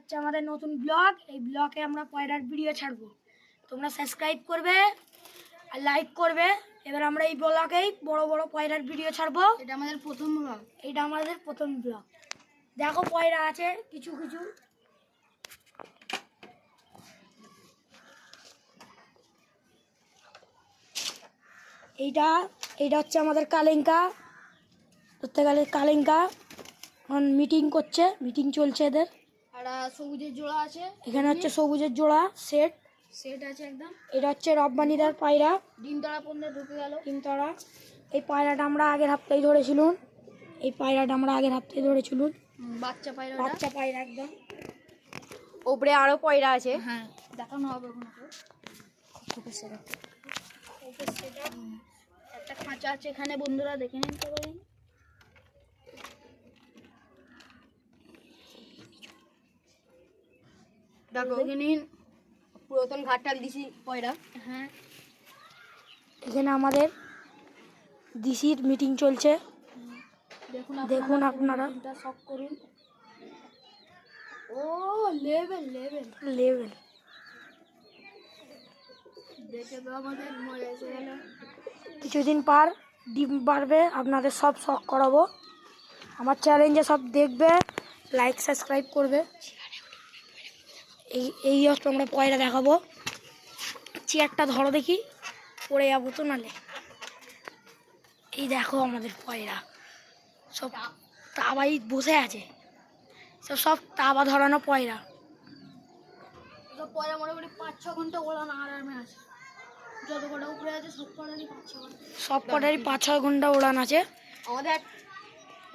হচ্ছে আমাদের নতুন ব্লগ। এই ব্লগে আমরা পয়রার ভিডিও ছাড়বো, তোমরা সাবস্ক্রাইব করবে আর লাইক করবে। এবার আমরা এই ব্লগেই বড় বড় পয়রার ভিডিও ছাড়বো। এটা আমাদের প্রথম ব্লগ। এটা আমাদের প্রথম ব্লগ। দেখো পয়রা আছে কিছু কিছু। এইটা হচ্ছে আমাদের কালিঙ্কা, ধরতে গেলে কালিঙ্কা এখন মিটিং করছে, মিটিং চলছে এদের। আর সবুজের জোড়া আছে এখানে হচ্ছে সবুজের জোড়া সেট আছে একদম। এটা হচ্ছে রব্বানিদার পায়রা, ডিম তারা পর্যন্ত ঢুকে গেল। ডিম তারা। এই পায়রাটা আমরা আগের হপ্তাহে ধরেছিলাম, বাচ্চা পায়রা, বাচ্চা পায়রা একদম। ওপরে আরো পয়রা আছে, হ্যাঁ দেখানো হবে একটা খাঁচা আছে এখানে, বন্ধুরা দেখে নিতে পারেন। দেখো দেখে নিন, পুরাতন ঘাটাল দিছি পয়রা। হ্যাঁ, এখানে আমাদের ডিসির মিটিং চলছে, দেখুন আপনারা। শক করুন। ও লেভেল লেভেল লেভেল দেখে তো আমাদের মজা এসে গেল। কিছুদিন পর ডিম বাড়বে, আপনাদের সব শখ করাবো। আমার চ্যালেঞ্জে সব দেখবে, লাইক সাবস্ক্রাইব করবে। এই হচ্ছে আমরা পয়রা দেখাবো। চেয়ারটা ধরো দেখি, পড়ে যাবো তো নালে। এই দেখো আমাদের পয়রা সব তাবাই বসে আছে, সব তাবা ধরানো পয়রা। পয়রা মোটামুটি 5-6 ঘন্টা ওড়ানো আরামে আছে। যত কটা উপরে আছে সব কটারই 5-6 ঘন্টা ওড়ান আছে। আমাদের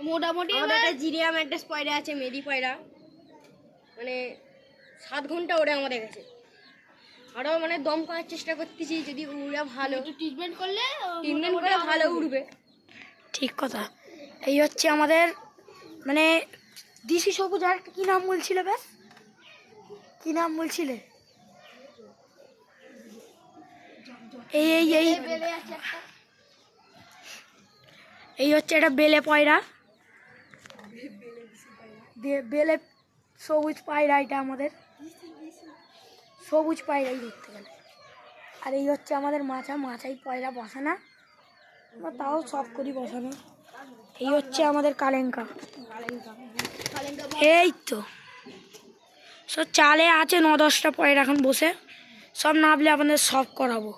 মোটামুটি একটা জিরিয়া ম্যাড্রেস পয়রা আছে, মেরি পয়রা, মানে 7 ঘন্টা ওড়ে আমাদের কাছে। আরও মানে দম করার চেষ্টা করতেছি, যদি উড়ে ভালো ট্রিটমেন্ট করলে ভালো উড়বে। ঠিক কথা। এই হচ্ছে আমাদের মানে ডিসি সবুজ। আর কি নাম বলছিলে বেশ, কি নাম বলছিলে? এই হচ্ছে এটা বেলে পয়রা, বেলে সবুজ পায়রা। এটা আমাদের সবুজ পায়রাই ধরতে গেলে। আর এই হচ্ছে আমাদের মাছাই পয়রা বসে না, তাও সব করি বসানো। এই হচ্ছে আমাদের কালেঙ্কা। এই তো সব চালে আছে 9-10টা পয়রা এখন বসে, সব নামলে আপনাদের সব করাবো।